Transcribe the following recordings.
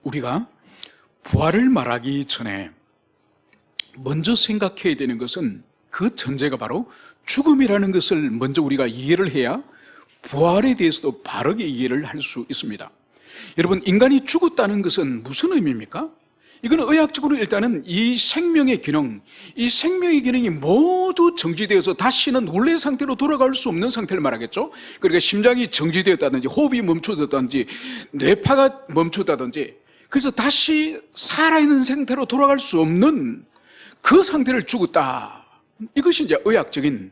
우리가 부활을 말하기 전에 먼저 생각해야 되는 것은 그 전제가 바로 죽음이라는 것을 먼저 우리가 이해를 해야 부활에 대해서도 바르게 이해를 할 수 있습니다. 여러분, 인간이 죽었다는 것은 무슨 의미입니까? 이건 의학적으로 일단은 이 생명의 기능, 이 생명의 기능이 모두 정지되어서 다시는 원래 상태로 돌아갈 수 없는 상태를 말하겠죠. 그러니까 심장이 정지되었다든지 호흡이 멈춰졌다든지 뇌파가 멈췄다든지, 그래서 다시 살아있는 상태로 돌아갈 수 없는 그 상태를 죽었다. 이것이 이제 의학적인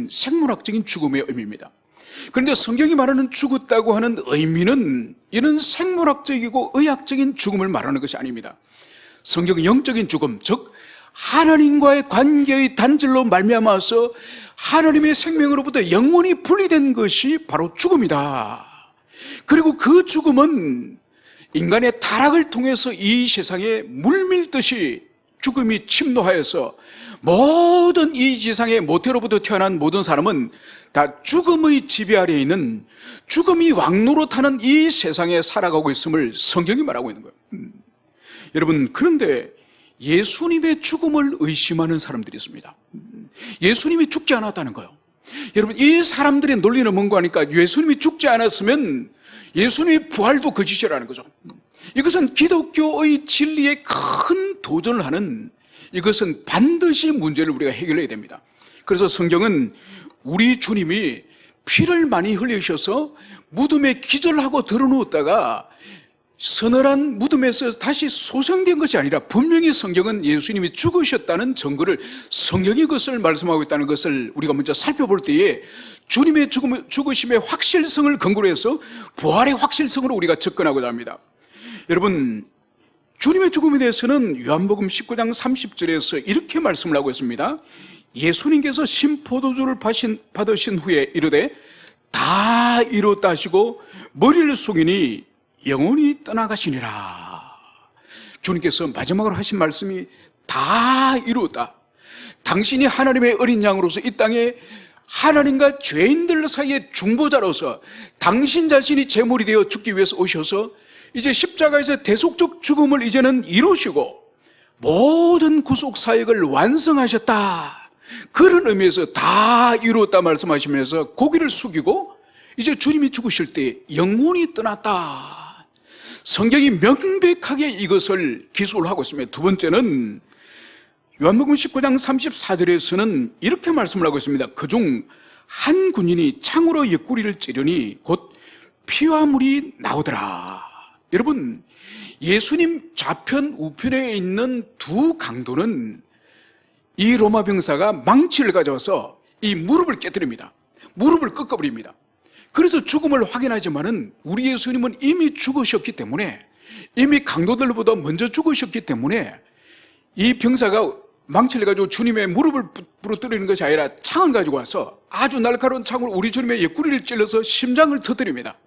생물학적인 죽음의 의미입니다. 그런데 성경이 말하는 죽었다고 하는 의미는 이런 생물학적이고 의학적인 죽음을 말하는 것이 아닙니다. 성경은 영적인 죽음, 즉 하나님과의 관계의 단절로 말미암아서 하나님의 생명으로부터 영원히 분리된 것이 바로 죽음이다. 그리고 그 죽음은 인간의 타락을 통해서 이 세상에 물밀듯이 죽음이 침노하여서 모든 이 지상의 모태로부터 태어난 모든 사람은 다 죽음의 지배 아래에 있는 죽음이 왕노릇하는 이 세상에 살아가고 있음을 성경이 말하고 있는 거예요. 여러분, 그런데 예수님의 죽음을 의심하는 사람들이 있습니다. 예수님이 죽지 않았다는 거예요. 여러분, 이 사람들의 논리는 뭔가 하니까 예수님이 죽지 않았으면 예수님의 부활도 거짓이라는 거죠. 이것은 기독교의 진리에 큰 도전을 하는, 이것은 반드시 문제를 우리가 해결해야 됩니다. 그래서 성경은 우리 주님이 피를 많이 흘리셔서 무덤에 기절하고 드러누웠다가 서늘한 무덤에서 다시 소생된 것이 아니라 분명히 성경은 예수님이 죽으셨다는 증거를, 성경이 그것을 말씀하고 있다는 것을 우리가 먼저 살펴볼 때에 주님의 죽으심의 확실성을 근거로 해서 부활의 확실성으로 우리가 접근하고자 합니다. 여러분, 주님의 죽음에 대해서는 요한복음 19장 30절에서 이렇게 말씀을 하고 있습니다. 예수님께서 신포도주를 받으신 후에 이르되 다 이뤘다 하시고 머리를 숙이니 영원히 떠나가시니라. 주님께서 마지막으로 하신 말씀이 다 이루었다. 당신이 하나님의 어린 양으로서 이 땅에 하나님과 죄인들 사이의 중보자로서 당신 자신이 제물이 되어 죽기 위해서 오셔서 이제 십자가에서 대속적 죽음을 이제는 이루시고 모든 구속 사역을 완성하셨다. 그런 의미에서 다 이루었다 말씀하시면서 고개를 숙이고 이제 주님이 죽으실 때 영원히 떠났다. 성경이 명백하게 이것을 기술을 하고 있습니다. 두 번째는 요한복음 19장 34절에서는 이렇게 말씀을 하고 있습니다. 그중 한 군인이 창으로 옆구리를 찌르니 곧 피와 물이 나오더라. 여러분, 예수님 좌편 우편에 있는 두 강도는 이 로마 병사가 망치를 가져와서 이 무릎을 깨뜨립니다. 무릎을 꺾어버립니다. 그래서 죽음을 확인하지만은 우리 예수님은 이미 죽으셨기 때문에, 이미 강도들보다 먼저 죽으셨기 때문에 이 병사가 망치를 가지고 주님의 무릎을 부러뜨리는 것이 아니라 창을 가지고 와서 아주 날카로운 창으로 우리 주님의 옆구리를 찔러서 심장을 터뜨립니다.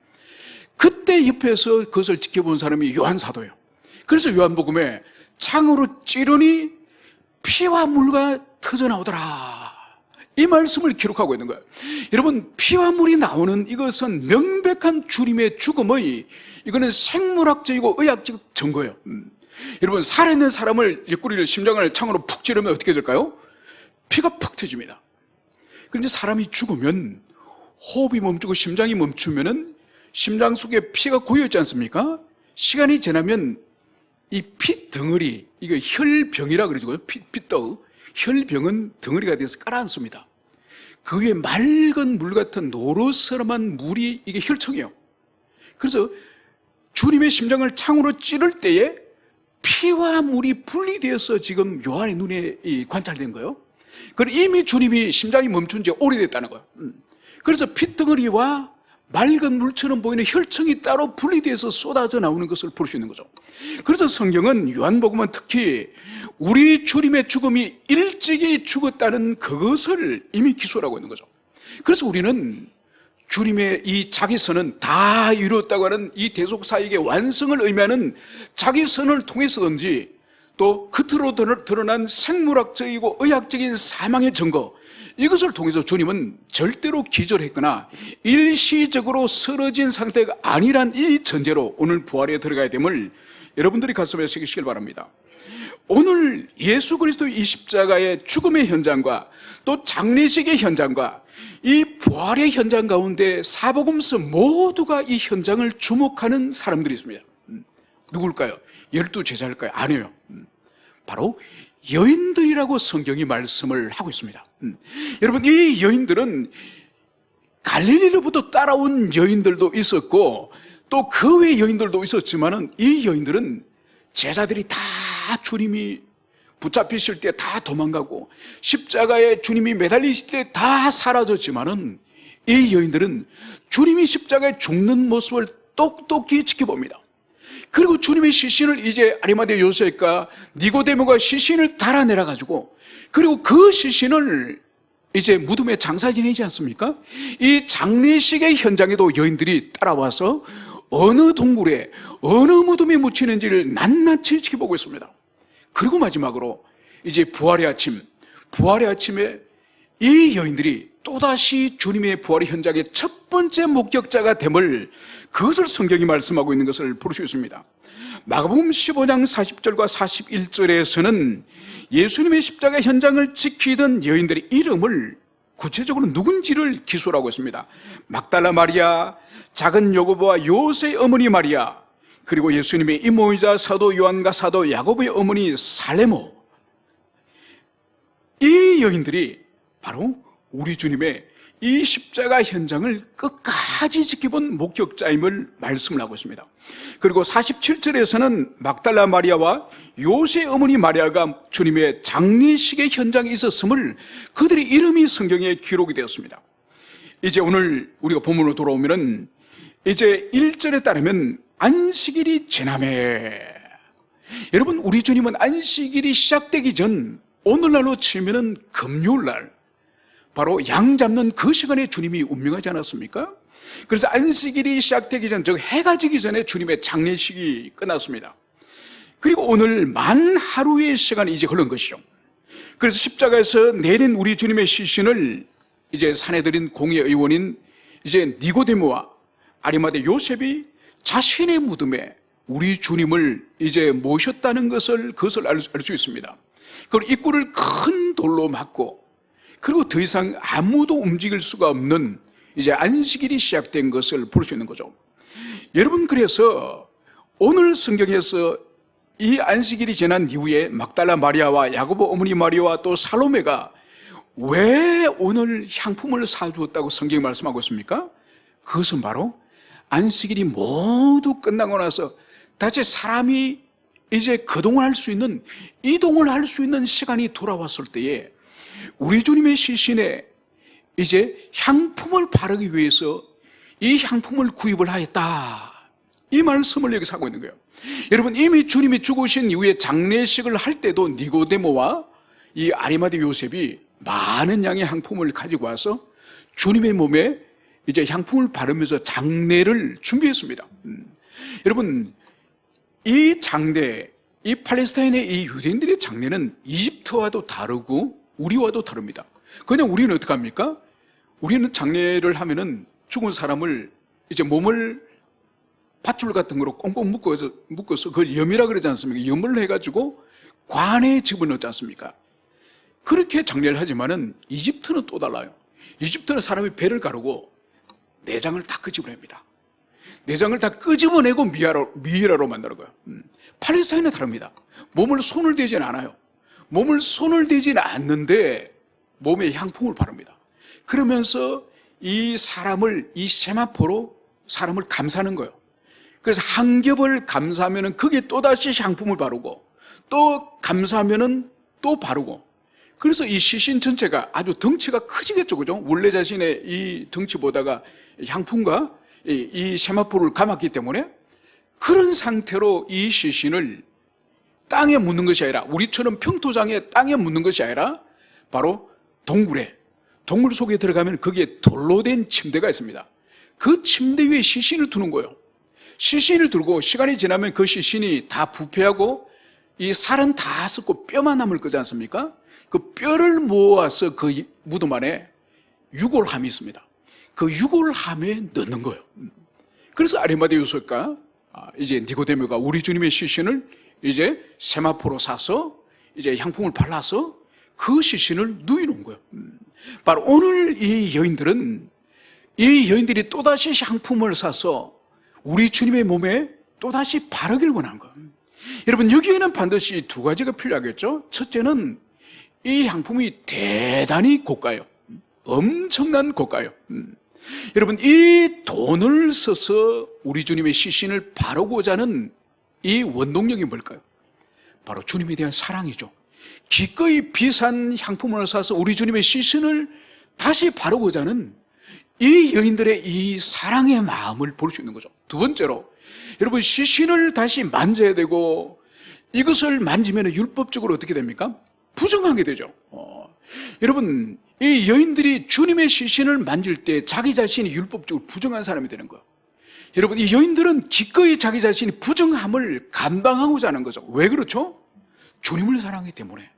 그때 옆에서 그것을 지켜본 사람이 요한 사도예요. 그래서 요한복음에 창으로 찌르니 피와 물과 터져나오더라, 이 말씀을 기록하고 있는 거예요. 여러분, 피와 물이 나오는 이것은 명백한 주님의 죽음의, 이거는 생물학적이고 의학적 증거예요. 여러분, 살아있는 사람을 옆구리를, 심장을 창으로 푹 찌르면 어떻게 될까요? 피가 푹 터집니다. 그런데 사람이 죽으면 호흡이 멈추고 심장이 멈추면은 심장 속에 피가 고여있지 않습니까? 시간이 지나면 이 피 덩어리, 이거 혈병이라 그러죠. 피떡. 혈병은 덩어리가 돼서 깔아앉습니다. 그 위에 맑은 물 같은 노릇스름한 물이, 이게 혈청이에요. 그래서 주님의 심장을 창으로 찌를 때에 피와 물이 분리되어서 지금 요한의 눈에 관찰된 거예요. 그리고 이미 주님이 심장이 멈춘 지 오래됐다는 거예요. 그래서 핏덩어리와 맑은 물처럼 보이는 혈청이 따로 분리돼서 쏟아져 나오는 것을 볼 수 있는 거죠. 그래서 성경은, 요한복음은 특히 우리 주님의 죽음이 일찍이 죽었다는 그것을 이미 기술하고 있는 거죠. 그래서 우리는 주님의 이 자기선은 다 이루었다고 하는 이 대속사역의 완성을 의미하는 자기선을 통해서든지 또 겉으로 드러난 생물학적이고 의학적인 사망의 증거, 이것을 통해서 주님은 절대로 기절했거나 일시적으로 쓰러진 상태가 아니란 이 전제로 오늘 부활에 들어가야 됨을 여러분들이 가슴에 새기시길 바랍니다. 오늘 예수 그리스도의 이 십자가의 죽음의 현장과 또 장례식의 현장과 이 부활의 현장 가운데 사복음서 모두가 이 현장을 주목하는 사람들이 있습니다. 누굴까요? 12제자일까요? 아니에요. 바로 여인들이라고 성경이 말씀을 하고 있습니다. 여러분, 이 여인들은 갈릴리로부터 따라온 여인들도 있었고 또 그 외 여인들도 있었지만은 이 여인들은 제자들이 다 주님이 붙잡히실 때 다 도망가고 십자가에 주님이 매달리실 때 다 사라졌지만은 이 여인들은 주님이 십자가에 죽는 모습을 똑똑히 지켜봅니다. 그리고 주님의 시신을 이제 아리마대 요셉과 니고데모가 시신을 달아내라 가지고, 그리고 그 시신을 이제 무덤에 장사 지내지 않습니까? 이 장례식의 현장에도 여인들이 따라와서 어느 동굴에 어느 무덤에 묻히는지를 낱낱이 지켜보고 있습니다. 그리고 마지막으로 이제 부활의 아침에 이 여인들이 또다시 주님의 부활의 현장의 첫 번째 목격자가 됨을, 그것을 성경이 말씀하고 있는 것을 볼 수 있습니다. 마가복음 15장 40절과 41절에서는 예수님의 십자가 현장을 지키던 여인들의 이름을 구체적으로 누군지를 기술하고 있습니다. 막달라 마리아, 작은 야고보와 요새의 어머니 마리아, 그리고 예수님의 이모이자 사도 요한과 사도 야고보의 어머니 살레모, 이 여인들이 바로 우리 주님의 이 십자가 현장을 끝까지 지켜본 목격자임을 말씀을 하고 있습니다. 그리고 47절에서는 막달라 마리아와 요새의 어머니 마리아가 주님의 장례식의 현장에 있었음을, 그들의 이름이 성경에 기록이 되었습니다. 이제 오늘 우리가 본문으로 돌아오면은 이제 1절에 따르면 안식일이 지나매, 여러분, 우리 주님은 안식일이 시작되기 전 오늘날로 치면은 금요일날 바로 양 잡는 그 시간에 주님이 운명하지 않았습니까? 그래서 안식일이 시작되기 전, 즉 해가 지기 전에 주님의 장례식이 끝났습니다. 그리고 오늘 만 하루의 시간이 이제 흐른 것이죠. 그래서 십자가에서 내린 우리 주님의 시신을 이제 산해드린 공의 의원인 이제 니고데모와 아리마대 요셉이 자신의 무덤에 우리 주님을 이제 모셨다는 그것을 알 수 있습니다. 그리고 입구를 큰 돌로 막고, 그리고 더 이상 아무도 움직일 수가 없는 이제 안식일이 시작된 것을 볼 수 있는 거죠. 여러분, 그래서 오늘 성경에서 이 안식일이 지난 이후에 막달라 마리아와 야고보 어머니 마리아와 또 살로메가 왜 오늘 향품을 사주었다고 성경이 말씀하고 있습니까? 그것은 바로 안식일이 모두 끝나고 나서 다시 사람이 이제 거동을 할 수 있는, 이동을 할 수 있는 시간이 돌아왔을 때에 우리 주님의 시신에 이제 향품을 바르기 위해서 이 향품을 구입을 하였다, 이 말씀을 여기서 하고 있는 거예요. 여러분, 이미 주님이 죽으신 이후에 장례식을 할 때도 니고데모와 이 아리마대 요셉이 많은 양의 향품을 가지고 와서 주님의 몸에 이제 향품을 바르면서 장례를 준비했습니다. 여러분, 이 장례, 이 팔레스타인의 이 유대인들의 장례는 이집트와도 다르고 우리와도 다릅니다. 그냥 우리는 어떻게 합니까? 우리는 장례를 하면은 죽은 사람을 이제 몸을 밧줄 같은 거로 꽁꽁 묶어서 그걸 염이라 그러지 않습니까? 염을 해가지고 관에 집어넣지 않습니까? 그렇게 장례를 하지만은 이집트는 또 달라요. 이집트는 사람이 배를 가르고 내장을 다 끄집어냅니다. 내장을 다 끄집어내고 미이라로 만드는 거예요. 팔레스타인은 다릅니다. 몸을 손을 대지는 않아요. 몸을 손을 대지는 않는데 몸에 향품을 바릅니다. 그러면서 이 사람을, 이 세마포로 사람을 감싸는 거예요. 그래서 한 겹을 감싸면은 그게 또다시 향품을 바르고, 또 감싸면은 또 바르고, 그래서 이 시신 전체가 아주 덩치가 커지겠죠, 그죠? 원래 자신의 이 덩치보다가 향품과 이 세마포를 감았기 때문에 그런 상태로 이 시신을 땅에 묻는 것이 아니라, 우리처럼 평토장에 땅에 묻는 것이 아니라 바로 동굴 속에 들어가면 거기에 돌로 된 침대가 있습니다. 그 침대 위에 시신을 두는 거예요. 시신을 두고 시간이 지나면 그 시신이 다 부패하고 이 살은 다 썩고 뼈만 남을 거지 않습니까? 그 뼈를 모아서 그 무덤 안에 유골함이 있습니다. 그 유골함에 넣는 거예요. 그래서 아리마데유서가 이제 니고데모가 우리 주님의 시신을 이제 세마포로 사서 이제 향품을 발라서 그 시신을 누이는 거예요. 바로 오늘 이 여인들이 또다시 향품을 사서 우리 주님의 몸에 또다시 바르기를 원하는 거예요. 여러분, 여기에는 반드시 두 가지가 필요하겠죠. 첫째는 이 향품이 대단히 고가요. 엄청난 고가요. 여러분, 이 돈을 써서 우리 주님의 시신을 바르고자 하는 이 원동력이 뭘까요? 바로 주님에 대한 사랑이죠. 기꺼이 비싼 향품을 사서 우리 주님의 시신을 다시 바르고자 하는 이 여인들의 이 사랑의 마음을 볼 수 있는 거죠. 두 번째로, 여러분, 시신을 다시 만져야 되고 이것을 만지면 율법적으로 어떻게 됩니까? 부정하게 되죠. 여러분, 이 여인들이 주님의 시신을 만질 때 자기 자신이 율법적으로 부정한 사람이 되는 거예요. 여러분, 이 여인들은 기꺼이 자기 자신이 부정함을 감당하고자 하는 거죠. 왜 그렇죠? 주님을 사랑하기 때문에.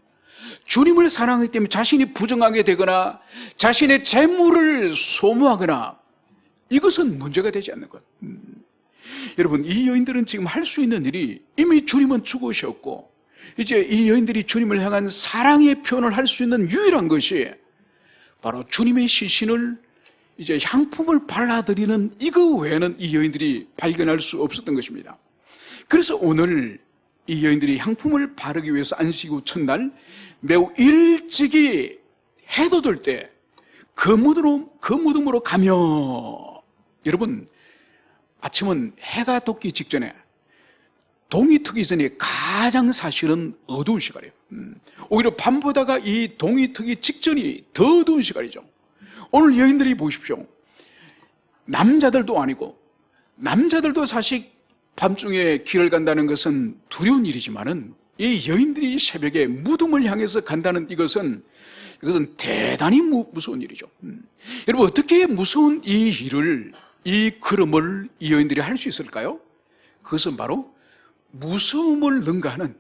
주님을 사랑하기 때문에 자신이 부정하게 되거나 자신의 재물을 소모하거나 이것은 문제가 되지 않는 것. 여러분, 이 여인들은 지금 할 수 있는 일이 이미 주님은 죽으셨고 이제 이 여인들이 주님을 향한 사랑의 표현을 할 수 있는 유일한 것이 바로 주님의 시신을 이제 향품을 발라드리는 이거 외에는 이 여인들이 발견할 수 없었던 것입니다. 그래서 오늘 이 여인들이 향품을 바르기 위해서 안식 후 첫날 매우 일찍이 해도 될 때 그 무덤으로 가며, 여러분, 아침은 해가 돋기 직전에, 동이 트기 전에 가장 사실은 어두운 시간이에요. 오히려 밤보다가 이 동이 트기 직전이 더 어두운 시간이죠. 오늘 여인들이 보십시오. 남자들도 아니고, 남자들도 사실 밤중에 길을 간다는 것은 두려운 일이지만은 이 여인들이 새벽에 무덤을 향해서 간다는 이것은 대단히 무서운 일이죠. 여러분, 어떻게 무서운 이 일을, 이 걸음을 이 여인들이 할 수 있을까요? 그것은 바로 무서움을 능가하는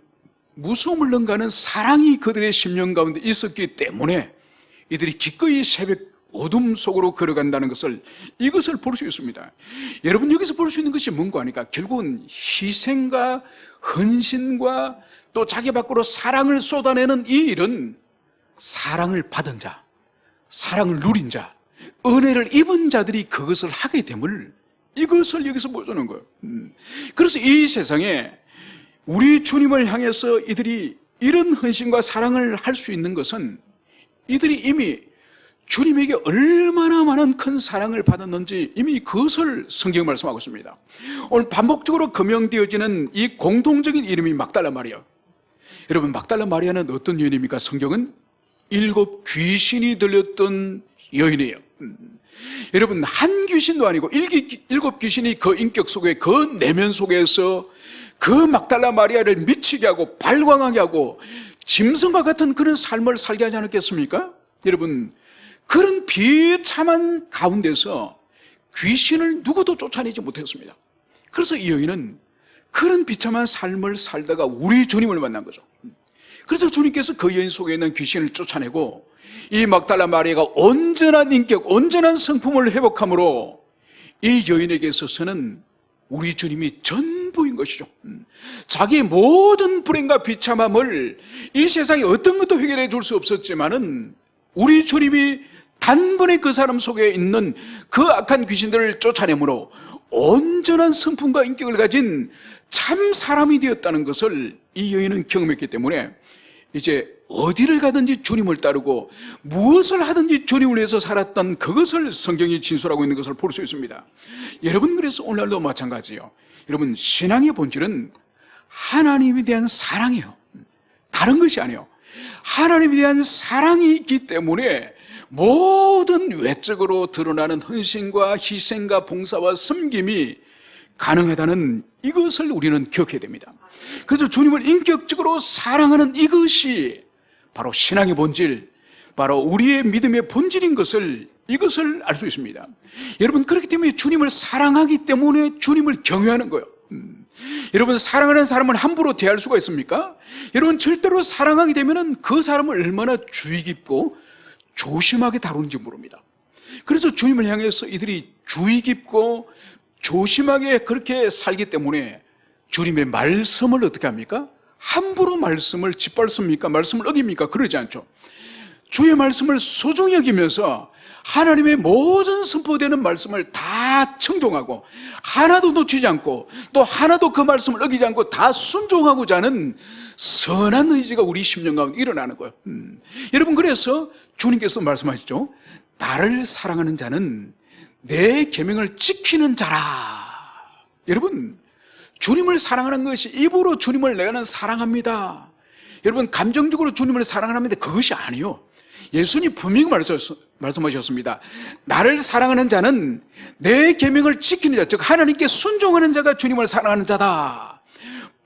사랑이 그들의 심령 가운데 있었기 때문에 이들이 기꺼이 새벽 어둠 속으로 걸어간다는 것을, 이것을 볼 수 있습니다. 여러분, 여기서 볼 수 있는 것이 뭔가 하니까 결국은 희생과 헌신과 또 자기 밖으로 사랑을 쏟아내는 이 일은 사랑을 받은 자, 사랑을 누린 자, 은혜를 입은 자들이 그것을 하게 됨을, 이것을 여기서 보여주는 거예요. 그래서 이 세상에 우리 주님을 향해서 이들이 이런 헌신과 사랑을 할 수 있는 것은 이들이 이미 주님에게 얼마나 많은 큰 사랑을 받았는지 이미 그것을 성경이 말씀하고 있습니다. 오늘 반복적으로 거명되어지는 이 공통적인 이름이 막달라 마리아. 여러분, 막달라 마리아는 어떤 여인입니까? 성경은 7 귀신이 들렸던 여인이에요. 여러분, 한 귀신도 아니고 7 귀신이 그 인격 속에, 그 내면 속에서 그 막달라 마리아를 미치게 하고 발광하게 하고 짐승과 같은 그런 삶을 살게 하지 않았겠습니까? 여러분, 그런 비참한 가운데서 귀신을 누구도 쫓아내지 못했습니다. 그래서 이 여인은 그런 비참한 삶을 살다가 우리 주님을 만난 거죠. 그래서 주님께서 그 여인 속에 있는 귀신을 쫓아내고 이 막달라 마리아가 온전한 인격, 온전한 성품을 회복함으로 이 여인에게 있어서는 우리 주님이 전부인 것이죠. 자기의 모든 불행과 비참함을 이 세상에 어떤 것도 해결해 줄 수 없었지만은 우리 주님이 단번에 그 사람 속에 있는 그 악한 귀신들을 쫓아내므로 온전한 성품과 인격을 가진 참 사람이 되었다는 것을 이 여인은 경험했기 때문에 이제 어디를 가든지 주님을 따르고 무엇을 하든지 주님을 위해서 살았던 그것을 성경이 진술하고 있는 것을 볼 수 있습니다. 여러분, 그래서 오늘날도 마찬가지예요. 여러분, 신앙의 본질은 하나님에 대한 사랑이에요. 다른 것이 아니에요. 하나님에 대한 사랑이 있기 때문에 모든 외적으로 드러나는 헌신과 희생과 봉사와 섬김이 가능하다는 이것을 우리는 기억해야 됩니다. 그래서 주님을 인격적으로 사랑하는 이것이 바로 신앙의 본질, 바로 우리의 믿음의 본질인 것을, 이것을 알 수 있습니다. 여러분, 그렇기 때문에 주님을 사랑하기 때문에 주님을 경외하는 거예요. 여러분, 사랑하는 사람을 함부로 대할 수가 있습니까? 여러분, 절대로 사랑하게 되면 그 사람을 얼마나 주의 깊고 조심하게 다루는지 모릅니다. 그래서 주님을 향해서 이들이 주의 깊고 조심하게 그렇게 살기 때문에 주님의 말씀을 어떻게 합니까? 함부로 말씀을 짓밟습니까? 말씀을 어깁니까? 그러지 않죠. 주의 말씀을 소중히 여기면서 하나님의 모든 선포되는 말씀을 다 청종하고 하나도 놓치지 않고 또 하나도 그 말씀을 어기지 않고 다 순종하고자 하는 선한 의지가 우리 심령 가운데 일어나는 거예요. 여러분, 그래서 주님께서 말씀하시죠. 나를 사랑하는 자는 내 계명을 지키는 자라. 여러분, 주님을 사랑하는 것이 입으로 주님을 내가는 사랑합니다. 여러분, 감정적으로 주님을 사랑합니다. 그것이 아니요. 예수님 분명히 말씀하셨습니다. 나를 사랑하는 자는 내 계명을 지키는 자, 즉 하나님께 순종하는 자가 주님을 사랑하는 자다.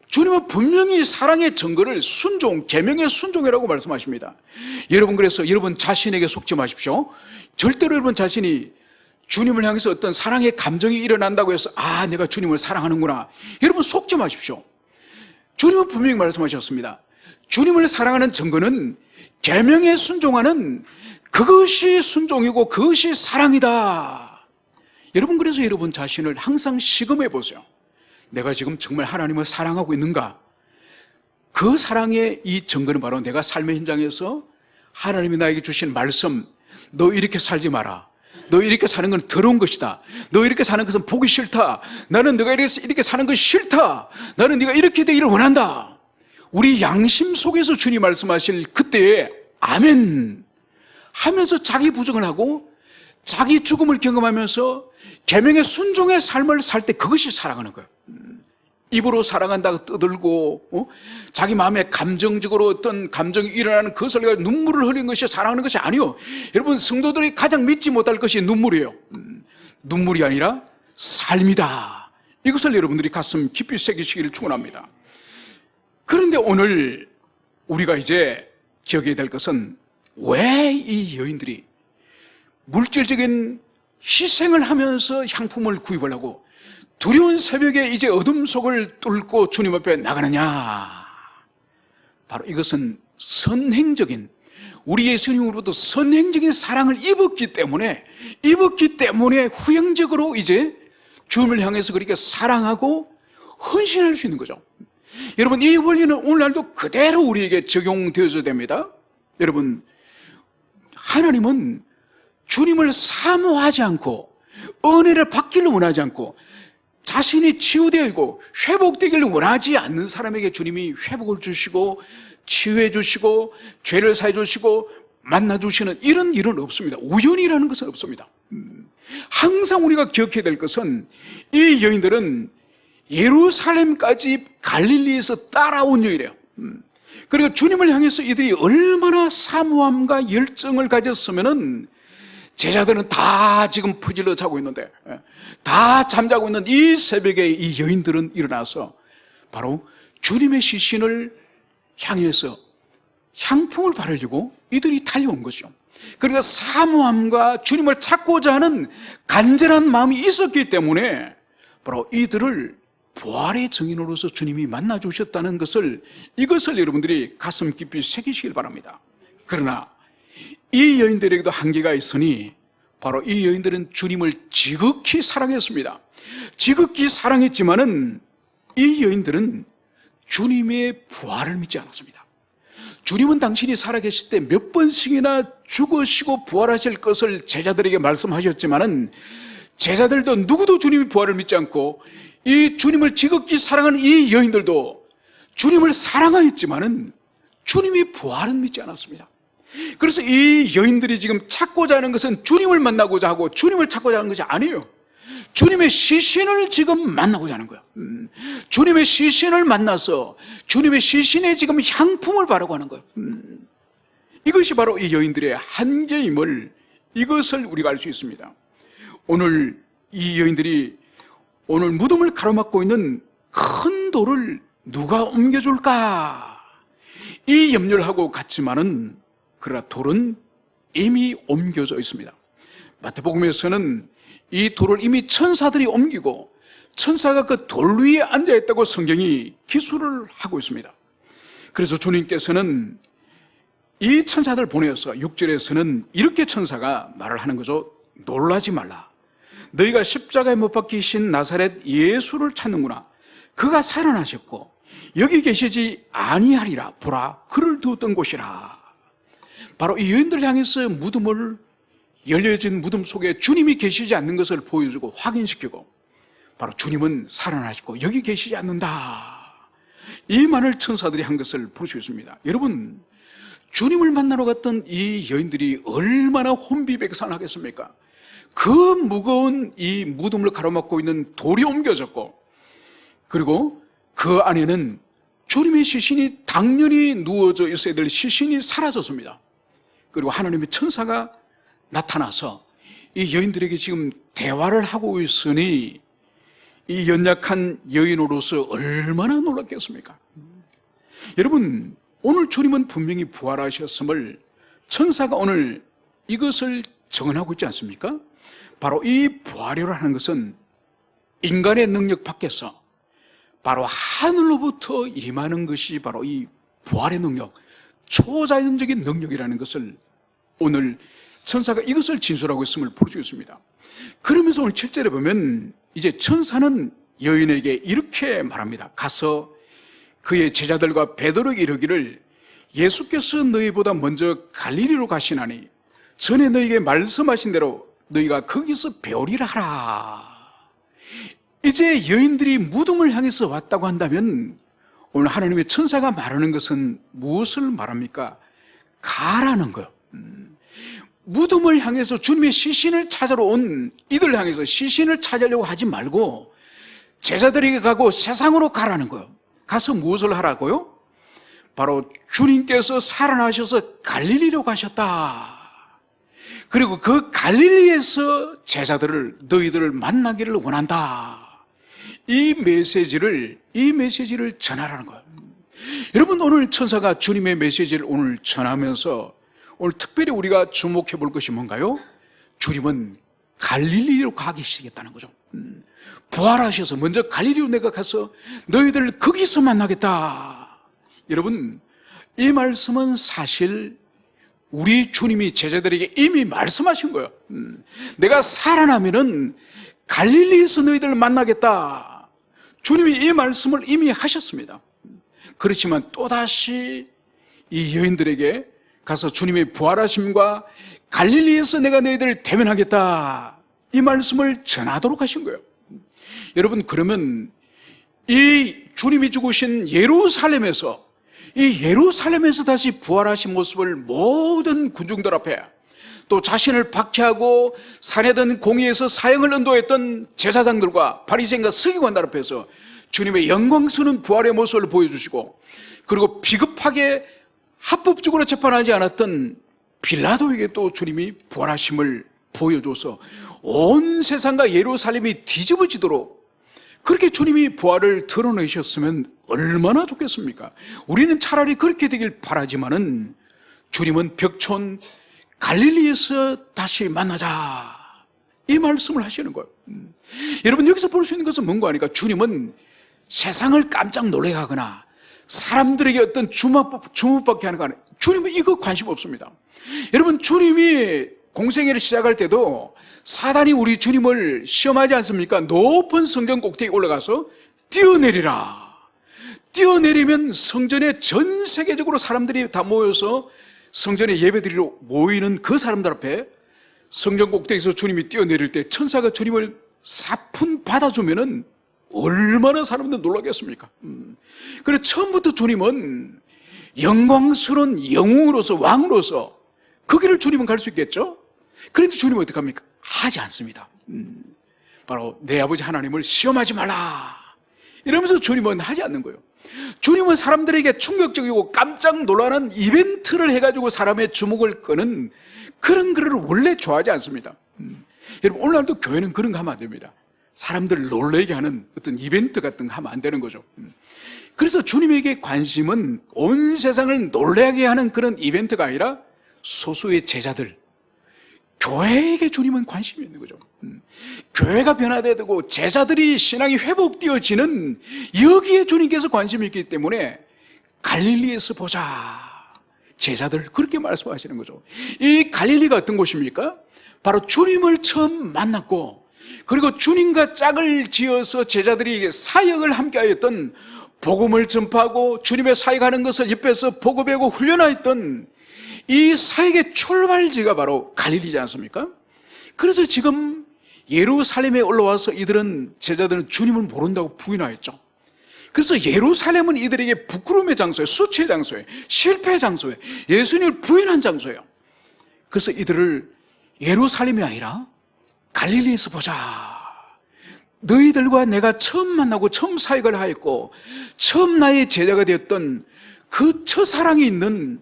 주님은 분명히 사랑의 증거를 순종, 계명의 순종이라고 말씀하십니다. 여러분, 그래서 여러분 자신에게 속지 마십시오. 절대로 여러분 자신이 주님을 향해서 어떤 사랑의 감정이 일어난다고 해서 내가 주님을 사랑하는구나, 여러분 속지 마십시오. 주님은 분명히 말씀하셨습니다. 주님을 사랑하는 증거는 계명에 순종하는 그것이 순종이고 그것이 사랑이다. 여러분, 그래서 여러분 자신을 항상 시험해 보세요. 내가 지금 정말 하나님을 사랑하고 있는가? 그 사랑의 이 증거는 바로 내가 삶의 현장에서 하나님이 나에게 주신 말씀, 너 이렇게 살지 마라, 너 이렇게 사는 건 더러운 것이다, 너 이렇게 사는 것은 보기 싫다, 나는 너가 이렇게 사는 것이 싫다, 나는 네가 이렇게 되기를 원한다. 우리 양심 속에서 주님 말씀하실 그때에 아멘 하면서 자기 부정을 하고 자기 죽음을 경험하면서 계명의 순종의 삶을 살 때 그것이 사랑하는 거예요. 입으로 사랑한다고 떠들고 자기 마음에 감정적으로 어떤 감정이 일어나는 그것을 가지고 눈물을 흘리는 것이 사랑하는 것이 아니요. 여러분, 성도들이 가장 믿지 못할 것이 눈물이에요. 눈물이 아니라 삶이다. 이것을 여러분들이 가슴 깊이 새기시기를 축원합니다. 그런데 오늘 우리가 이제 기억해야 될 것은 왜 이 여인들이 물질적인 희생을 하면서 향품을 구입을 하고 두려운 새벽에 이제 어둠 속을 뚫고 주님 앞에 나가느냐? 바로 이것은 선행적인, 우리 예수님으로부터 선행적인 사랑을 입었기 때문에 후행적으로 이제 주님을 향해서 그렇게 사랑하고 헌신할 수 있는 거죠. 여러분, 이 원리는 오늘날도 그대로 우리에게 적용되어져야 됩니다. 여러분, 하나님은 주님을 사모하지 않고 은혜를 받기를 원하지 않고 자신이 치유되어 있고 회복되기를 원하지 않는 사람에게 주님이 회복을 주시고 치유해 주시고 죄를 사해 주시고 만나 주시는 이런 일은 없습니다. 우연이라는 것은 없습니다. 항상 우리가 기억해야 될 것은 이 여인들은 예루살렘까지 갈릴리에서 따라온 여인이래요. 그리고 주님을 향해서 이들이 얼마나 사모함과 열정을 가졌으면은 제자들은 다 지금 퍼질러 자고 있는데, 다 잠자고 있는 이 새벽에 이 여인들은 일어나서 바로 주님의 시신을 향해서 향품을 바르려고 이들이 달려온 거죠. 그러니까 사모함과 주님을 찾고자 하는 간절한 마음이 있었기 때문에 바로 이들을 부활의 증인으로서 주님이 만나 주셨다는 이것을 여러분들이 가슴 깊이 새기시길 바랍니다. 그러나 이 여인들에게도 한계가 있으니 바로 이 여인들은 주님을 지극히 사랑했습니다. 지극히 사랑했지만은 이 여인들은 주님의 부활을 믿지 않았습니다. 주님은 당신이 살아계실 때 몇 번씩이나 죽으시고 부활하실 것을 제자들에게 말씀하셨지만은 제자들도 누구도 주님의 부활을 믿지 않고 이 주님을 지극히 사랑하는 이 여인들도 주님을 사랑하였지만은 주님의 부활은 믿지 않았습니다. 그래서 이 여인들이 지금 찾고자 하는 것은 주님을 만나고자 하고 주님을 찾고자 하는 것이 아니에요. 주님의 시신을 지금 만나고자 하는 거예요. 주님의 시신을 만나서 주님의 시신에 지금 향품을 바르고 하는 거예요. 이것이 바로 이 여인들의 한계임을, 이것을 우리가 알 수 있습니다. 오늘 이 여인들이 오늘 무덤을 가로막고 있는 큰 돌을 누가 옮겨줄까? 이 염려를 하고 갔지만은 그러나 돌은 이미 옮겨져 있습니다. 마태복음에서는 이 돌을 이미 천사들이 옮기고 천사가 그 돌 위에 앉아있다고 성경이 기술을 하고 있습니다. 그래서 주님께서는 이 천사들 보내어서 6절에서는 이렇게 천사가 말을 하는 거죠. 놀라지 말라. 너희가 십자가에 못 박히신 나사렛 예수를 찾는구나. 그가 살아나셨고 여기 계시지 아니하리라. 보라, 그를 두었던 곳이라. 바로 이 여인들을 향해서 무덤을, 열려진 무덤 속에 주님이 계시지 않는 것을 보여주고 확인시키고, 바로 주님은 살아나시고 여기 계시지 않는다, 이 말을 천사들이 한 것을 볼 수 있습니다. 여러분, 주님을 만나러 갔던 이 여인들이 얼마나 혼비백산하겠습니까? 그 무거운 이 무덤을 가로막고 있는 돌이 옮겨졌고, 그리고 그 안에는 주님의 시신이 당연히 누워져 있어야 될 시신이 사라졌습니다. 그리고 하나님의 천사가 나타나서 이 여인들에게 지금 대화를 하고 있으니 이 연약한 여인으로서 얼마나 놀랐겠습니까? 여러분, 오늘 주님은 분명히 부활하셨음을 천사가 오늘 이것을 정언하고 있지 않습니까? 바로 이 부활이라고 하는 것은 인간의 능력 밖에서 바로 하늘로부터 임하는 것이 바로 이 부활의 능력, 초자연적인 능력이라는 것을 오늘 천사가 이것을 진술하고 있음을 볼 수 있습니다. 그러면서 오늘 7절에 보면 이제 천사는 여인에게 이렇게 말합니다. 가서 그의 제자들과 베드로에게 이르기를 예수께서 너희보다 먼저 갈릴리로 가시나니 전에 너희에게 말씀하신 대로 너희가 거기서 배우리라 하라. 이제 여인들이 무덤을 향해서 왔다고 한다면 오늘 하나님의 천사가 말하는 것은 무엇을 말합니까? 가라는 거예요. 무덤을 향해서 주님의 시신을 찾으러 온 이들 향해서 시신을 찾으려고 하지 말고 제자들에게 가고 세상으로 가라는 거예요. 가서 무엇을 하라고요? 바로 주님께서 살아나셔서 갈릴리로 가셨다. 그리고 그 갈릴리에서 제자들을, 너희들을 만나기를 원한다. 이 메시지를 전하라는 거예요. 여러분, 오늘 천사가 주님의 메시지를 오늘 전하면서 오늘 특별히 우리가 주목해 볼 것이 뭔가요? 주님은 갈릴리로 가 계시겠다는 거죠. 부활하셔서 먼저 갈릴리로 내가 가서 너희들 거기서 만나겠다. 여러분, 이 말씀은 사실 우리 주님이 제자들에게 이미 말씀하신 거예요. 내가 살아나면은 갈릴리에서 너희들을 만나겠다. 주님이 이 말씀을 이미 하셨습니다. 그렇지만 또다시 이 여인들에게 가서 주님의 부활하심과 갈릴리에서 내가 너희들을 대면하겠다, 이 말씀을 전하도록 하신 거예요. 여러분, 그러면 이 주님이 죽으신 예루살렘에서, 이 예루살렘에서 다시 부활하신 모습을 모든 군중들 앞에, 또 자신을 박해하고 산에든 공의에서 사형을 언도했던 제사장들과 바리새인과 서기관들 앞에서 주님의 영광스러운 부활의 모습을 보여주시고, 그리고 비겁하게 합법적으로 재판하지 않았던 빌라도에게 또 주님이 부활하심을 보여줘서 온 세상과 예루살렘이 뒤집어지도록 그렇게 주님이 부활을 드러내셨으면 얼마나 좋겠습니까? 우리는 차라리 그렇게 되길 바라지만은 주님은 벽촌 갈릴리에서 다시 만나자, 이 말씀을 하시는 거예요. 여러분, 여기서 볼 수 있는 것은 뭔가 하니까 주님은 세상을 깜짝 놀라게 하거나 사람들에게 어떤 주목받게 하는 거 아니에요. 주님은 이거 관심 없습니다. 여러분, 주님이 공생애를 시작할 때도 사단이 우리 주님을 시험하지 않습니까? 높은 성전 꼭대기에 올라가서 뛰어내리라. 뛰어내리면 성전에 전 세계적으로 사람들이 다 모여서 성전에 예배드리러 모이는 그 사람들 앞에 성전 꼭대기에서 주님이 뛰어내릴 때 천사가 주님을 사푼 받아주면은 얼마나 사람들 놀라겠습니까? 그래서 처음부터 주님은 영광스러운 영웅으로서, 왕으로서 그 길을 주님은 갈 수 있겠죠? 그런데 주님은 어떻게 합니까? 하지 않습니다. 바로 내 아버지 하나님을 시험하지 말라, 이러면서 주님은 하지 않는 거예요. 주님은 사람들에게 충격적이고 깜짝 놀라는 이벤트를 해가지고 사람의 주목을 끄는 그런 글을 원래 좋아하지 않습니다. 여러분, 오늘날도 교회는 그런 거 하면 안 됩니다. 사람들을 놀라게 하는 어떤 이벤트 같은 거 하면 안 되는 거죠. 그래서 주님에게 관심은 온 세상을 놀라게 하는 그런 이벤트가 아니라 소수의 제자들, 교회에게 주님은 관심이 있는 거죠. 교회가 변화되고 제자들이 신앙이 회복되어지는 여기에 주님께서 관심이 있기 때문에 갈릴리에서 보자. 제자들 그렇게 말씀하시는 거죠. 이 갈릴리가 어떤 곳입니까? 바로 주님을 처음 만났고, 그리고 주님과 짝을 지어서 제자들이 사역을 함께 하였던, 복음을 전파하고 주님의 사역하는 것을 옆에서 보고 배우고 훈련하였던 이 사역의 출발지가 바로 갈릴리지 않습니까? 그래서 지금 예루살렘에 올라와서 제자들은 주님을 모른다고 부인하였죠. 그래서 예루살렘은 이들에게 부끄러움의 장소예요, 수치의 장소예요, 실패의 장소예요, 예수님을 부인한 장소예요. 그래서 이들을 예루살렘이 아니라 갈릴리에서 보자. 너희들과 내가 처음 만나고 처음 사역을 하였고 처음 나의 제자가 되었던 그 첫사랑이 있는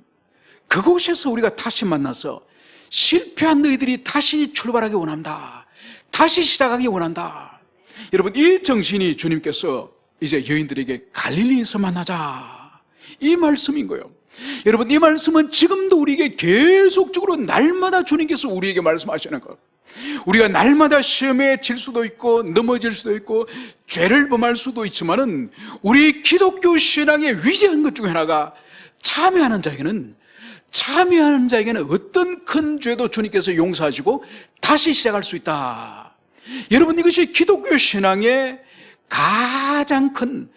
그곳에서 우리가 다시 만나서 실패한 너희들이 다시 출발하기 원한다, 다시 시작하기 원한다. 여러분, 이 정신이 주님께서 이제 여인들에게 갈릴리에서 만나자, 이 말씀인 거예요. 여러분, 이 말씀은 지금도 우리에게 계속적으로 날마다 주님께서 우리에게 말씀하시는 것. 우리가 날마다 시험에 질 수도 있고 넘어질 수도 있고 죄를 범할 수도 있지만은 우리 기독교 신앙의 위대한 것 중에 하나가 참여하는 자에게는 어떤 큰 죄도 주님께서 용서하시고 다시 시작할 수 있다. 여러분, 이것이 기독교 신앙의 가장 큰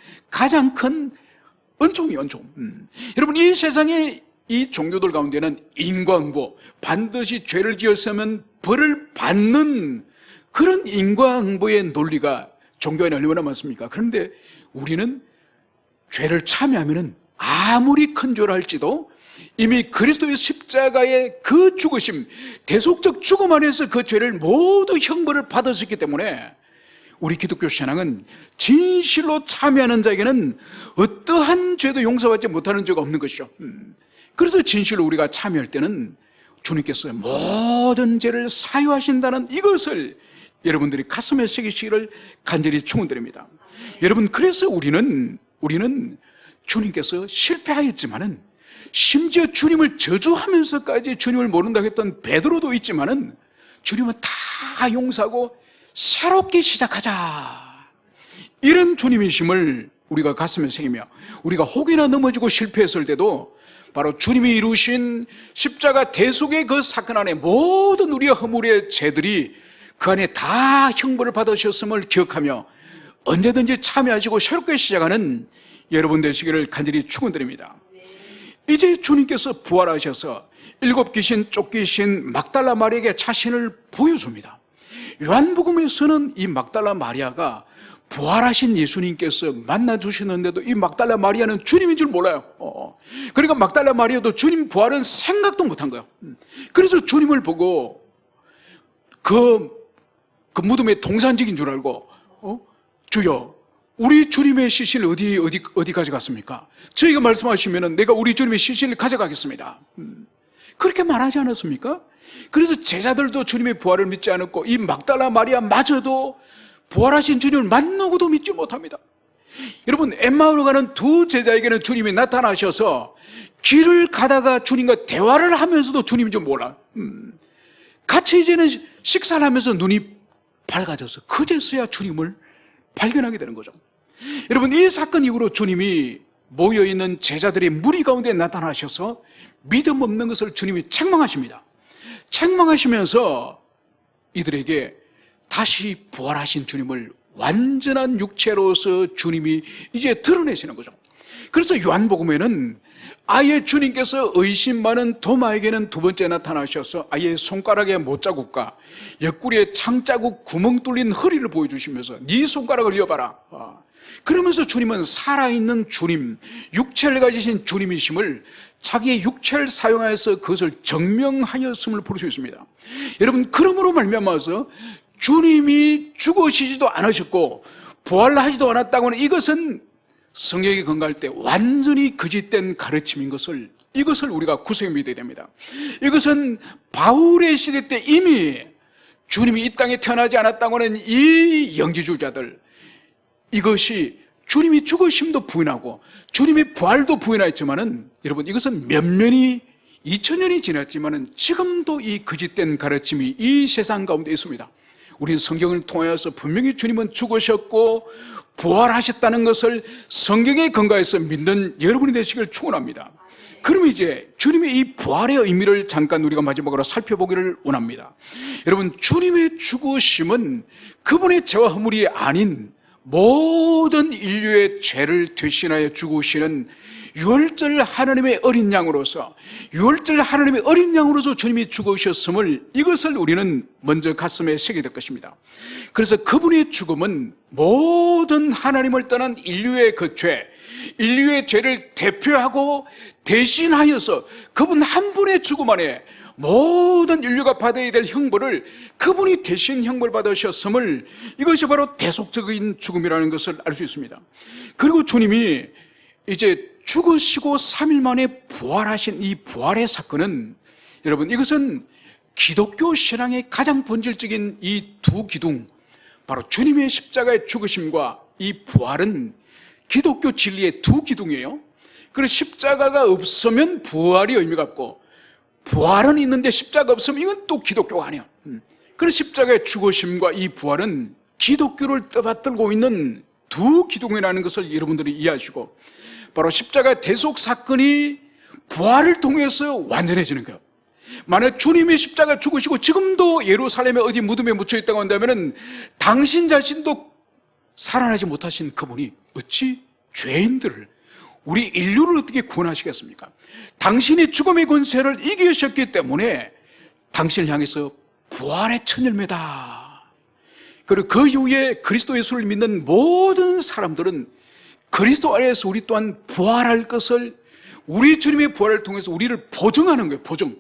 은총이에요, 은총. 여러분, 이 세상에 이 종교들 가운데는 인과응보, 반드시 죄를 지었으면 벌을 받는 그런 인과응보의 논리가 종교 안에 얼마나 많습니까? 그런데 우리는 죄를 참여하면 아무리 큰 죄를 할지도 이미 그리스도의 십자가의 그 죽으심, 대속적 죽음 안에서 그 죄를 모두 형벌을 받았었기 때문에 우리 기독교 신앙은 진실로 참여하는 자에게는 어떠한 죄도 용서받지 못하는 죄가 없는 것이죠. 그래서 진실로 우리가 참여할 때는 주님께서 모든 죄를 사유하신다는 이것을 여러분들이 가슴에 새기시기를 간절히 축원드립니다. 여러분, 그래서 우리는 주님께서 실패하였지만은, 심지어 주님을 저주하면서까지 주님을 모른다고 했던 베드로도 있지만은 주님은 다 용서하고 새롭게 시작하자, 이런 주님이심을 우리가 가슴에 새기며, 우리가 혹이나 넘어지고 실패했을 때도 바로 주님이 이루신 십자가 대속의 그 사건 안에 모든 우리의 허물의 죄들이 그 안에 다 형벌을 받으셨음을 기억하며 언제든지 참여하시고 새롭게 시작하는 여러분 되시기를 간절히 축원드립니다. 이제 주님께서 부활하셔서 일곱 귀신 쫓기신 막달라 마리아에게 자신을 보여줍니다. 요한복음에서는 이 막달라 마리아가 부활하신 예수님께서 만나주셨는데도 이 막달라 마리아는 주님인 줄 몰라요. 그러니까 막달라 마리아도 주님 부활은 생각도 못한 거예요. 그래서 주님을 보고 그 무덤에 동산직인 줄 알고 주여, 우리 주님의 시신을 어디 가져갔습니까? 저희가 말씀하시면 내가 우리 주님의 시신을 가져가겠습니다. 그렇게 말하지 않았습니까? 그래서 제자들도 주님의 부활을 믿지 않았고 이 막달라 마리아마저도 부활하신 주님을 만나고도 믿지 못합니다. 여러분, 엠마오로 가는 두 제자에게는 주님이 나타나셔서 길을 가다가 주님과 대화를 하면서도 주님인 줄 몰라. 같이 이제는 식사를 하면서 눈이 밝아져서 그제서야 주님을 발견하게 되는 거죠. 여러분, 이 사건 이후로 주님이 모여있는 제자들의 무리 가운데 나타나셔서 믿음 없는 것을 주님이 책망하십니다. 책망하시면서 이들에게 다시 부활하신 주님을 완전한 육체로서 주님이 이제 드러내시는 거죠. 그래서 요한복음에는 아예 주님께서 의심 많은 도마에게는 두 번째 나타나셔서 아예 손가락에 못자국과 옆구리에 창자국 구멍 뚫린 허리를 보여주시면서 네 손가락을 이어봐라. 그러면서 주님은 살아있는 주님, 육체를 가지신 주님이심을 자기의 육체를 사용하여서 그것을 증명하였음을 볼 수 있습니다. 여러분, 그러므로 말미암아서 주님이 죽으시지도 않으셨고 부활하지도 않았다고는 이것은 성경에 근거할 때 완전히 거짓된 가르침인 것을, 이것을 우리가 구성해 믿어야 됩니다. 이것은 바울의 시대 때 이미 주님이 이 땅에 태어나지 않았다고는 이 영지주의자들, 이것이 주님이 죽으심도 부인하고 주님이 부활도 부인하였지만은 여러분, 이것은 면면이 2000년이 지났지만은 지금도 이 거짓된 가르침이 이 세상 가운데 있습니다. 우리는 성경을 통하여서 분명히 주님은 죽으셨고 부활하셨다는 것을 성경에 근거해서 믿는 여러분이 되시길 축원합니다. 그럼 이제 주님의 이 부활의 의미를 잠깐 우리가 마지막으로 살펴보기를 원합니다. 여러분, 주님의 죽으심은 그분의 죄와 허물이 아닌 모든 인류의 죄를 대신하여 죽으시는 유월절 하나님의 어린 양으로서, 유월절 하나님의 어린 양으로서 주님이 죽으셨음을, 이것을 우리는 먼저 가슴에 새겨야 될 것입니다. 그래서 그분의 죽음은 모든 하나님을 떠난 인류의 그 죄, 인류의 죄를 대표하고 대신하여서 그분 한 분의 죽음 안에 모든 인류가 받아야 될 형벌을 그분이 대신 형벌 받으셨음을, 이것이 바로 대속적인 죽음이라는 것을 알 수 있습니다. 그리고 주님이 이제 죽으시고 3일 만에 부활하신 이 부활의 사건은, 여러분, 이것은 기독교 신앙의 가장 본질적인 이 두 기둥, 바로 주님의 십자가의 죽으심과 이 부활은 기독교 진리의 두 기둥이에요. 그래서 십자가가 없으면 부활이 의미가 없고, 부활은 있는데 십자가 없으면 이건 또 기독교가 아니에요. 그래서 십자가의 죽으심과 이 부활은 기독교를 떠받들고 있는 두 기둥이라는 것을 여러분들이 이해하시고, 바로 십자가 대속 사건이 부활을 통해서 완전해지는 거예요. 만약 주님이 십자가 죽으시고 지금도 예루살렘에 어디 무덤에 묻혀 있다고 한다면 당신 자신도 살아나지 못하신 그분이 어찌 죄인들을, 우리 인류를 어떻게 구원하시겠습니까? 당신이 죽음의 권세를 이기셨기 때문에 당신을 향해서 부활의 첫 열매다. 그리고 그 이후에 그리스도 예수를 믿는 모든 사람들은 그리스도 안에서 우리 또한 부활할 것을, 우리 주님의 부활을 통해서 우리를 보증하는 거예요. 보증.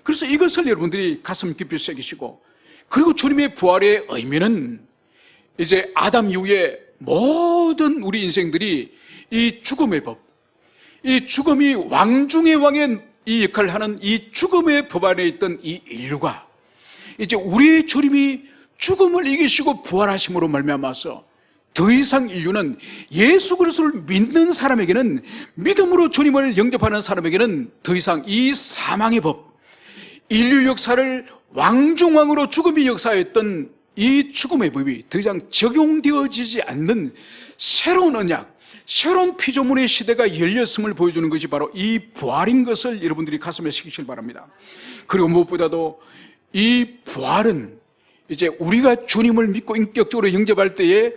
그래서 이것을 여러분들이 가슴 깊이 새기시고, 그리고 주님의 부활의 의미는 이제 아담 이후에 모든 우리 인생들이 이 죽음의 법, 이 죽음이 왕 중의 왕의 이 역할을 하는 이 죽음의 법 안에 있던 이 인류가 이제 우리 주님이 죽음을 이기시고 부활하심으로 말미암아서 더 이상 인류는 예수 그리스도를 믿는 사람에게는, 믿음으로 주님을 영접하는 사람에게는 더 이상 이 사망의 법, 인류 역사를 왕중왕으로 죽음이 역사했던 이 죽음의 법이 더 이상 적용되어지지 않는 새로운 언약, 새로운 피조물의 시대가 열렸음을 보여주는 것이 바로 이 부활인 것을 여러분들이 가슴에 새기시길 바랍니다. 그리고 무엇보다도 이 부활은 이제 우리가 주님을 믿고 인격적으로 영접할 때에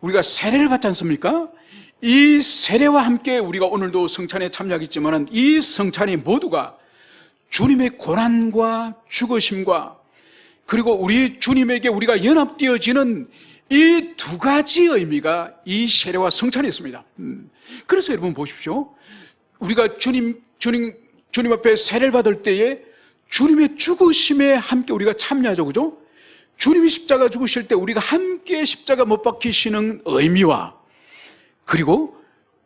우리가 세례를 받지 않습니까? 이 세례와 함께 우리가 오늘도 성찬에 참여하겠지만 이 성찬이 모두가 주님의 고난과 죽으심과 그리고 우리 주님에게 우리가 연합되어지는 이 두 가지 의미가 이 세례와 성찬에 있습니다. 그래서 여러분 보십시오. 우리가 주님 앞에 세례를 받을 때에 주님의 죽으심에 함께 우리가 참여하죠. 그죠? 주님이 십자가 죽으실 때 우리가 함께 십자가 못 박히시는 의미와, 그리고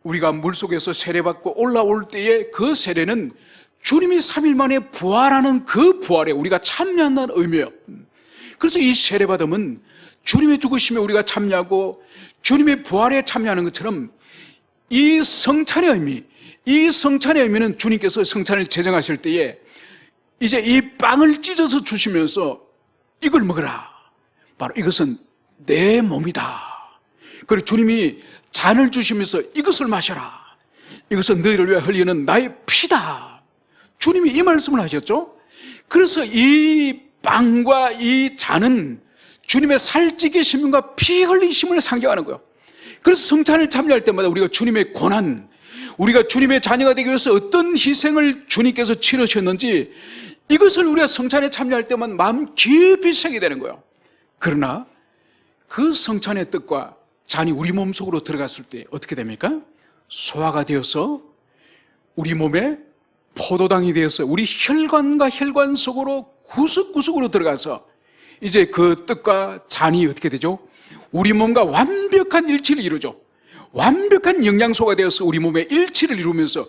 우리가 물속에서 세례받고 올라올 때에 그 세례는 주님이 3일 만에 부활하는 그 부활에 우리가 참여한다는 의미예요. 그래서 이 세례받음은 주님의 죽으심에 우리가 참여하고 주님의 부활에 참여하는 것처럼 이 성찬의 의미, 이 성찬의 의미는 주님께서 성찬을 제정하실 때에 이제 이 빵을 찢어서 주시면서 이걸 먹으라. 바로 이것은 내 몸이다. 그리고 주님이 잔을 주시면서 이것을 마셔라. 이것은 너희를 위해 흘리는 나의 피다. 주님이 이 말씀을 하셨죠. 그래서 이 빵과 이 잔은 주님의 살찌기심과 피 흘리심을 상징하는 거예요. 그래서 성찬을 참여할 때마다 우리가 주님의 고난, 우리가 주님의 자녀가 되기 위해서 어떤 희생을 주님께서 치르셨는지 이것을 우리가 성찬에 참여할 때만 마음 깊이 새기게 되는 거예요. 그러나 그 성찬의 뜻과 잔이 우리 몸속으로 들어갔을 때 어떻게 됩니까? 소화가 되어서 우리 몸에 포도당이 되어서 우리 혈관과 혈관 속으로 구석구석으로 들어가서 이제 그 뜻과 잔이 어떻게 되죠? 우리 몸과 완벽한 일치를 이루죠. 완벽한 영양소가 되어서 우리 몸의 일치를 이루면서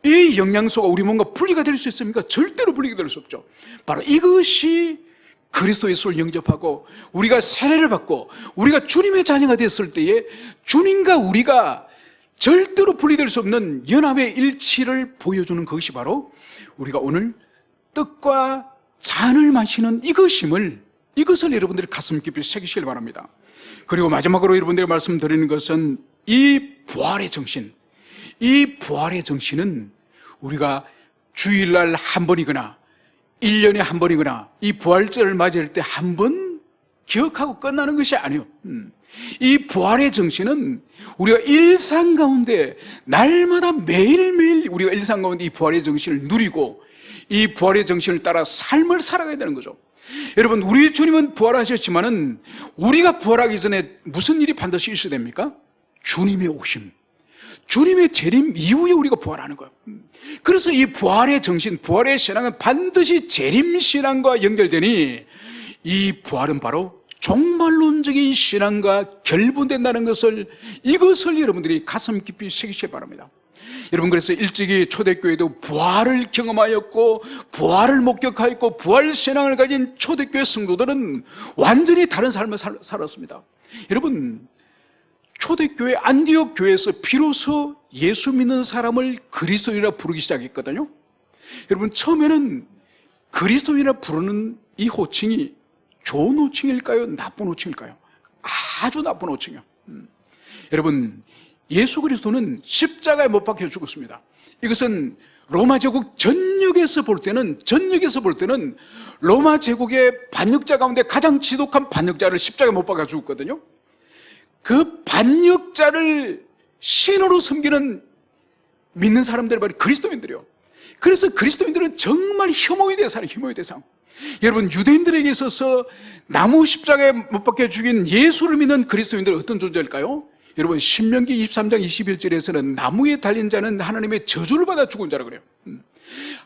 이 영양소가 우리 몸과 분리가 될 수 있습니까? 절대로 분리가 될 수 없죠. 바로 이것이 그리스도 예수를 영접하고 우리가 세례를 받고 우리가 주님의 자녀가 됐을 때에 주님과 우리가 절대로 분리될 수 없는 연합의 일치를 보여주는 것이 바로 우리가 오늘 떡과 잔을 마시는 이것을 여러분들이 가슴 깊이 새기시길 바랍니다. 그리고 마지막으로 여러분들에게 말씀드리는 것은 이 부활의 정신, 이 부활의 정신은 우리가 주일날 한 번이거나 1년에 한 번이거나 이 부활절을 맞이할 때 한 번 기억하고 끝나는 것이 아니에요. 이 부활의 정신은 우리가 일상 가운데 날마다 매일매일 우리가 일상 가운데 이 부활의 정신을 누리고 이 부활의 정신을 따라 삶을 살아가야 되는 거죠. 여러분, 우리 주님은 부활하셨지만은 우리가 부활하기 전에 무슨 일이 반드시 있어야 됩니까? 주님의 오심, 주님의 재림 이후에 우리가 부활하는 거예요. 그래서 이 부활의 정신, 부활의 신앙은 반드시 재림 신앙과 연결되니 이 부활은 바로 종말론적인 신앙과 결부된다는 이것을 여러분들이 가슴 깊이 새기시기 바랍니다. 여러분, 그래서 일찍이 초대교회도 부활을 경험하였고 부활을 목격하였고 부활 신앙을 가진 초대교회 성도들은 완전히 다른 삶을 살았습니다. 여러분, 초대교회 안디옥 교회에서 비로소 예수 믿는 사람을 그리스도인이라 부르기 시작했거든요. 여러분, 처음에는 그리스도인이라 부르는 이 호칭이 좋은 호칭일까요? 나쁜 호칭일까요? 아주 나쁜 호칭이요. 여러분, 예수 그리스도는 십자가에 못 박혀 죽었습니다. 이것은 로마 제국 전역에서 볼 때는 로마 제국의 반역자 가운데 가장 지독한 반역자를 십자가에 못 박아 죽었거든요. 그 반역자를 신으로 섬기는 믿는 사람들이 바로 그리스도인들이요. 그래서 그리스도인들은 정말 혐오의 대상이에요. 혐오의 대상. 여러분, 유대인들에게 있어서 나무 십자가에 못 박혀 죽인 예수를 믿는 그리스도인들은 어떤 존재일까요? 여러분, 신명기 23장 21절에서는 나무에 달린 자는 하나님의 저주를 받아 죽은 자라 그래요.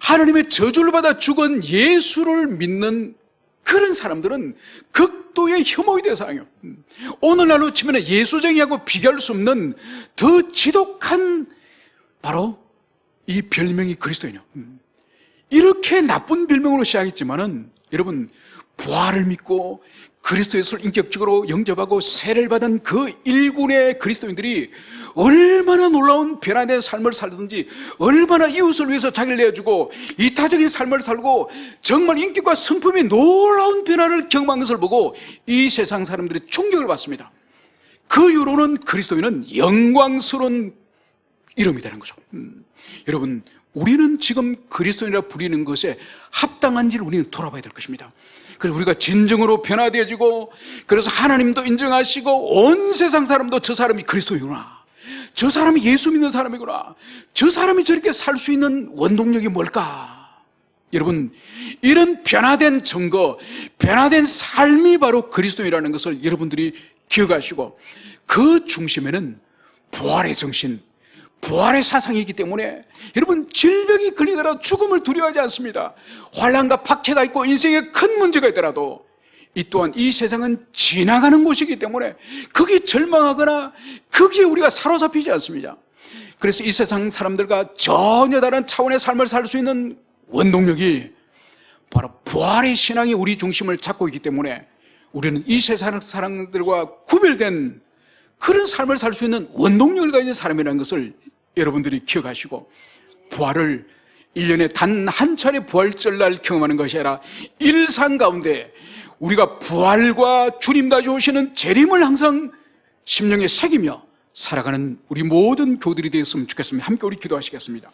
하나님의 저주를 받아 죽은 예수를 믿는 그런 사람들은 극도의 혐오의 대상이에요. 오늘날로 치면 예수쟁이하고 비교할 수 없는 더 지독한 바로 이 별명이 그리스도인이에요. 이렇게 나쁜 별명으로 시작했지만은 여러분, 부활을 믿고 그리스도 예수를 인격적으로 영접하고 세례를 받은 그 일군의 그리스도인들이 얼마나 놀라운 변화된 삶을 살든지, 얼마나 이웃을 위해서 자기를 내어주고 이타적인 삶을 살고 정말 인격과 성품이 놀라운 변화를 경험한 것을 보고 이 세상 사람들이 충격을 받습니다. 그 이후로는 그리스도인은 영광스러운 이름이 되는 거죠. 여러분, 우리는 지금 그리스도인이라 부리는 것에 합당한지를 우리는 돌아봐야 될 것입니다. 그래서 우리가 진정으로 변화되어지고, 그래서 하나님도 인정하시고 온 세상 사람도 저 사람이 그리스도이구나, 저 사람이 예수 믿는 사람이구나, 저 사람이 저렇게 살 수 있는 원동력이 뭘까? 여러분, 이런 변화된 증거, 변화된 삶이 바로 그리스도이라는 것을 여러분들이 기억하시고, 그 중심에는 부활의 정신, 부활의 사상이 있기 때문에 여러분, 질병이 걸리더라도 죽음을 두려워하지 않습니다. 환난과 박해가 있고 인생에 큰 문제가 있더라도 이 또한 이 세상은 지나가는 곳이기 때문에 거기에 절망하거나 거기에 우리가 사로잡히지 않습니다. 그래서 이 세상 사람들과 전혀 다른 차원의 삶을 살 수 있는 원동력이 바로 부활의 신앙이 우리 중심을 잡고 있기 때문에 우리는 이 세상 사람들과 구별된 그런 삶을 살 수 있는 원동력을 가진 사람이라는 것을 여러분들이 기억하시고, 부활을 1년에 단 한 차례 부활절날 경험하는 것이 아니라 일상 가운데 우리가 부활과 주님 다시 오시는 재림을 항상 심령에 새기며 살아가는 우리 모든 교들이 되었으면 좋겠습니다. 함께 우리 기도하시겠습니다.